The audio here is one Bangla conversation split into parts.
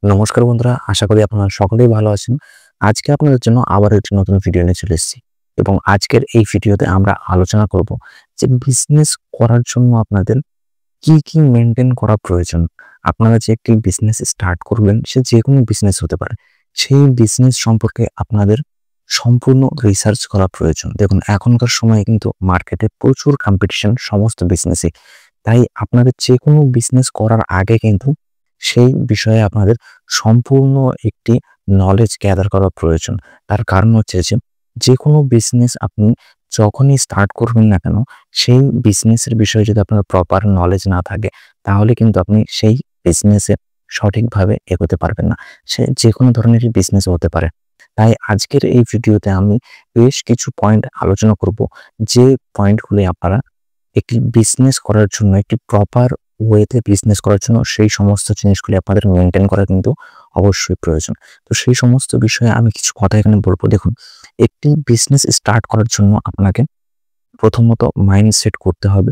নমস্কার বন্ধুরা, আশা করি আপনারা সকলেই ভালো আছেন। আজকে আপনাদের জন্য আবার একটি নতুন ভিডিও নিয়ে চলে এসেছি এবং আজকের এই ভিডিওতে আমরা আলোচনা করব যে বিজনেস করার জন্য আপনাদের কি মেইনটেইন করা প্রয়োজন। আপনারা যে একটি বিজনেস স্টার্ট করবেন, সে যেকোনো বিজনেস হতে পারে। সেই বিজনেস সম্পর্কে আপনাদের সম্পূর্ণ রিসার্চ করা প্রয়োজন। দেখুন, এখনকার সময়ে কিন্তু মার্কেটে প্রচুর কম্পিটিশন সমস্ত বিজনেসে। তাই আপনাদের যেকোনো বিজনেস করার আগে কিন্তু সেই বিষয়ে আপনাদের সম্পূর্ণ একটি নলেজ গ্যাদার করা প্রয়োজন। তার কারণ হচ্ছে যে, যেকোনো বিজনেস আপনি যখনই স্টার্ট করবেন না কেন, সেই বিজনেসের বিষয়ে যদি আপনার প্রপার নলেজ না থাকে, তাহলে কিন্তু আপনি সেই বিজনেসে সঠিকভাবে এগোতে পারবেন না। সে যেকোনো ধরনেরই বিজনেস হতে পারে। তাই আজকের এই ভিডিওতে আমি বেশ কিছু পয়েন্ট আলোচনা করব, যে পয়েন্টগুলি আপনারা একটি বিজনেস করার জন্য, একটি প্রপার ওয়েতে বিজনেস করার জন্য সেই সমস্ত জিনিসগুলি আপনাদের মেইনটেইন করা কিন্তু অবশ্যই প্রয়োজন। তো সেই সমস্ত বিষয়ে আমি কিছু কথা এখানে বলব। দেখুন, একটি বিজনেস স্টার্ট করার জন্য আপনাকে প্রথমত মাইন্ডসেট করতে হবে।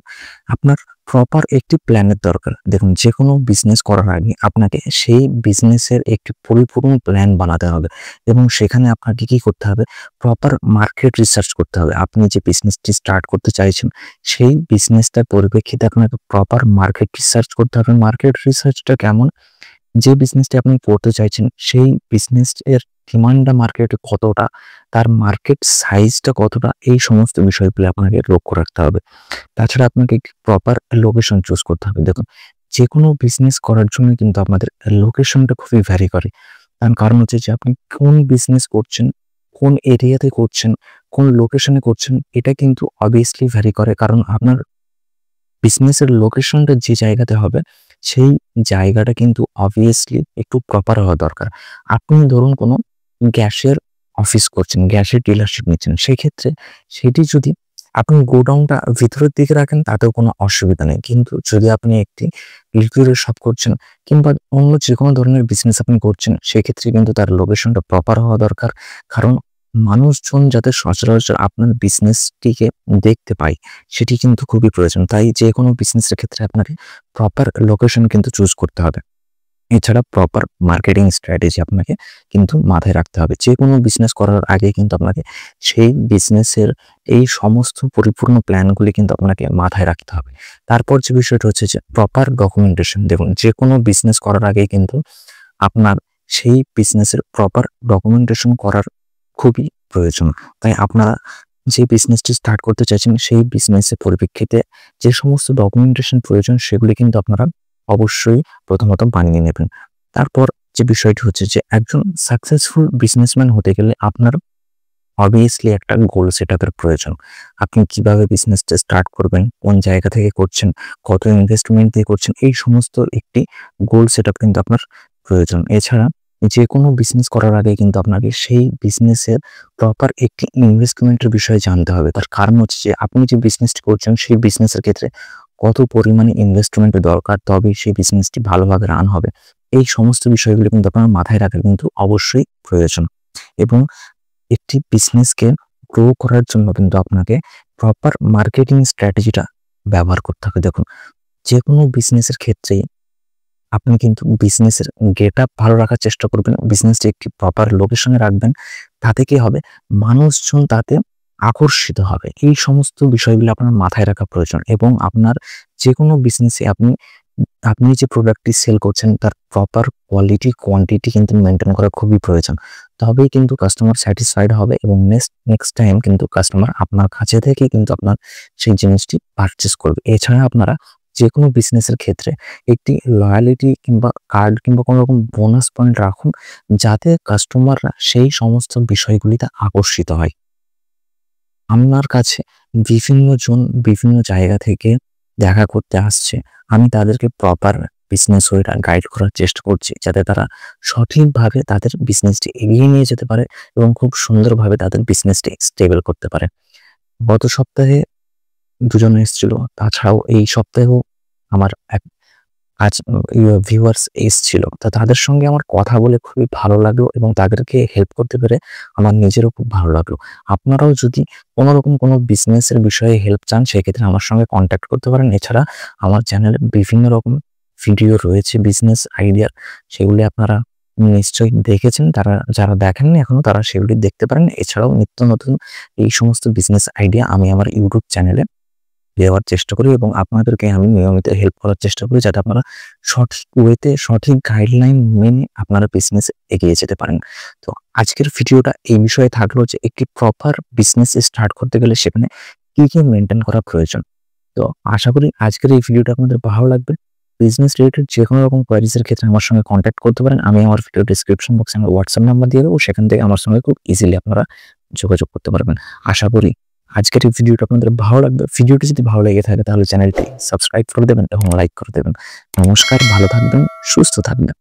আপনার প্রপার একটি প্ল্যানের দরকার। দেখুন, যেকোনো বিজনেস করার আগে আপনাকে সেই বিজনেসের একটি পরিপূর্ণ প্ল্যান বানাতে হবে এবং সেখানে আপনাকে কি করতে হবে? প্রপার মার্কেট রিসার্চ করতে হবে। আপনি যে বিজনেসটি স্টার্ট করতে চাইছেন, সেই বিজনেসটার পরিপ্রেক্ষিতে আপনাকে প্রপার মার্কেট রিসার্চ করতে হবে। মার্কেট রিসার্চটা কেমন? যে বিজনেসটি আপনি করতে চাইছেন, সেই বিজনেসের ডিমান্ডটা মার্কেটে কতটা, তার মার্কেট সাইজটা কতটা, এই সমস্ত বিষয়গুলো আপনাকে লক্ষ্য রাখতে হবে। তাছাড়া আপনাকে একটি প্রপার লোকেশন চুজ করতে হবে। দেখুন, যেকোনো বিজনেস করার জন্য কিন্তু আপনাদের লোকেশনটা খুবই ভ্যারি করে। তার কারণ হচ্ছে যে, আপনি কোন বিজনেস করছেন, কোন এরিয়াতে করছেন, কোন লোকেশনে করছেন, এটা কিন্তু অবভিয়াসলি ভ্যারি করে। কারণ আপনার বিজনেসের লোকেশনটা যে জায়গাতে হবে, সেই জায়গাটা কিন্তু অবভিয়াসলি একটু প্রপার হওয়া দরকার। আপনি ধরুন কোনো গ্যাসের অফিস করছেন, গ্যাসের ডিলারশিপ নিচ্ছেন, সেক্ষেত্রে সেটি যদি আপনি গোডাউনটা ভিতরের দিকে রাখেন, তাতেও কোনো অসুবিধা নেই। কিন্তু যদি আপনি একটি লিকুইডের শপ করছেন কিংবা অন্য যেকোনো ধরনের বিজনেস আপনি করছেন, সেক্ষেত্রে কিন্তু তার লোকেশনটা প্রপার হওয়া দরকার। কারণ মানুষজন যাতে সচরাচর আপনার বিজনেসটিকে দেখতে পায়, সেটি কিন্তু খুবই প্রয়োজন। তাই যেকোনো বিজনেসের ক্ষেত্রে আপনাকে প্রপার লোকেশন কিন্তু চুজ করতে হবে। এছাড়া প্রপার মার্কেটিং স্ট্র্যাটেজি আপনাকে কিন্তু মাথায় রাখতে হবে। যেকোনো বিজনেস করার আগে কিন্তু আপনাকে সেই বিজনেসের এই সমস্ত পরিপূর্ণ প্ল্যানগুলি কিন্তু আপনাকে মাথায় রাখতে হবে। তারপর যে বিষয়টা হচ্ছে যে প্রপার ডকুমেন্টেশন। দেখুন, যেকোনো বিজনেস করার আগে কিন্তু আপনার সেই বিজনেসের প্রপার ডকুমেন্টেশন করার খুবই প্রয়োজন। তাই আপনারা যে বিজনেসটি স্টার্ট করতে চাইছেন, সেই বিজনেসের পরিপ্রেক্ষিতে যে সমস্ত ডকুমেন্টেশন প্রয়োজন, সেগুলি কিন্তু আপনারা অবশ্যই প্রথমত বানিয়ে নেবেন। তারপর যে বিষয়টি হচ্ছে যে, একজন সাকসেসফুল বিজনেসম্যান হতে গেলে আপনার অবভিয়াসলি একটা গোল সেটআপের প্রয়োজন। আপনি কিভাবে বিজনেসটা স্টার্ট করবেন, কোন জায়গা থেকে করছেন, কত ইনভেস্টমেন্ট দিয়ে করছেন, এই সমস্ত একটি গোল সেটআপ কিন্তু আপনার প্রয়োজন। এছাড়া যেকোনো বিজনেস করার আগে কিন্তু আপনাকে সেই বিজনেসের প্রপার একটি ইনভেস্টমেন্টের বিষয়ে জানতে হবে। তার কারণ হচ্ছে যে, আপনি যে বিজনেসটি করছেন, সেই বিজনেসের ক্ষেত্রে কত পরিমাণে ইনভেস্টমেন্টের দরকার, তবেই সেই বিজনেসটি ভালোভাবে রান হবে। এই সমস্ত বিষয়গুলো কিন্তু আপনার মাথায় রাখা কিন্তু অবশ্যই প্রয়োজন। এবং একটি বিজনেসকে গ্রো করার জন্য কিন্তু আপনাকে প্রপার মার্কেটিং স্ট্র্যাটেজিটা ব্যবহার করতে হবে। দেখুন, যেকোনো বিজনেসের ক্ষেত্রেই আপনি কিন্তু বিজনেসের গেটআপ ভালো রাখার চেষ্টা করবেন। বিজনেসটি একটি প্রপার লোকেশনে রাখবেন। তাতে কি হবে? মানুষজন তাতে আকর্ষিত হবে। এই সমস্ত বিষয়গুলো আপনার মাথায় রাখা প্রয়োজন এবং আপনার যেকোনো বিজনেসে আপনি আপনি যে প্রোডাক্টটি সেল করছেন, তার প্রপার কোয়ালিটি, কোয়ান্টিটি কিন্তু মেইনটেইন করা খুবই প্রয়োজন। তবেই কিন্তু কাস্টমার স্যাটিসফাইড হবে এবং নেক্সট টাইম কিন্তু কাস্টমার আপনার কাছে থেকে কিন্তু আপনার সেই জিনিসটি পারচেজ করবে। এছাড়া আপনারা যেকোনো বিজনেসের ক্ষেত্রে একটি লয়ালিটি কিংবা কার্ড কিংবা কোনো রকম বোনাস পয়েন্ট রাখুন, যাতে কাস্টমাররা সেই সমস্ত বিষয়গুলিতে আকর্ষিত হয়। আপনার কাছে বিভিন্ন জন বিভিন্ন জায়গা থেকে দেখা করতে আসছে। আমি তাদেরকে প্রপার বিজনেস ওয়েটা গাইড করার চেষ্টা করছি, যাতে তারা সঠিকভাবে তাদের বিজনেসটি এগিয়ে নিয়ে যেতে পারে এবং খুব সুন্দরভাবে তাদের বিজনেসটি স্টেবল করতে পারে। গত সপ্তাহে দুজন এসেছিল। তাছাড়াও এই সপ্তাহেও আমার এক আজ ভিউয়ার্স এসেছিল। তো তাদের সঙ্গে আমার কথা বলে খুবই ভালো লাগলো এবং তাদেরকে হেল্প করতে পেরে আমার নিজেরও খুব ভালো লাগলো। আপনারাও যদি কোনোরকম কোনো বিজনেসের বিষয়ে হেল্প চান, সেক্ষেত্রে আমার সঙ্গে কন্ট্যাক্ট করতে পারেন। এছাড়া আমার চ্যানেলে বিভিন্ন রকম ভিডিও রয়েছে বিজনেস আইডিয়ার, সেগুলি আপনারা নিশ্চয়ই দেখেছেন। তারা যারা দেখেননি এখনো তারা সেগুলি দেখতে পারেন। এছাড়াও নিত্য নতুন এই সমস্ত বিজনেস আইডিয়া আমি আমার ইউটিউব চ্যানেলে দেওয়ার চেষ্টা করি এবং আপনাদেরকে আমি নিয়মিত হেল্প করার চেষ্টা করি যাতে আপনারা সঠিক ওয়েতে সঠিক গাইডলাইন মেনে আপনারা বিজনেস এগিয়ে যেতে পারেন। তো আজকের ভিডিওটা এই বিষয়ে থাকলো যে একটি প্রপার বিজনেস স্টার্ট করতে গেলে সেখানে কি মেইনটেইন করা প্রয়োজন। তো আশা করি আজকের এই ভিডিওটা আপনাদের ভালো লাগবে। বিজনেস রিলেটেড যেকোনো রকম কোয়েরিজ এর ক্ষেত্রে আমার সঙ্গে কনট্যাক্ট করতে পারেন। আমি আমার ভিডিও ডেসক্রিপশন বক্সে আমার WhatsApp নাম্বার দিয়ে দেবো। সেখান থেকে আমার সঙ্গে খুব ইজিলি আপনারা যোগাযোগ করতে পারবেন। আশা করি আজকের এই ভিডিওটা আপনাদের ভালো লাগবে। ভিডিওটি যদি ভালো লেগে থাকে তাহলে চ্যানেলটি সাবস্ক্রাইব করে দেবেন এবং লাইক করে দেবেন। নমস্কার, ভালো থাকবেন, সুস্থ থাকবেন।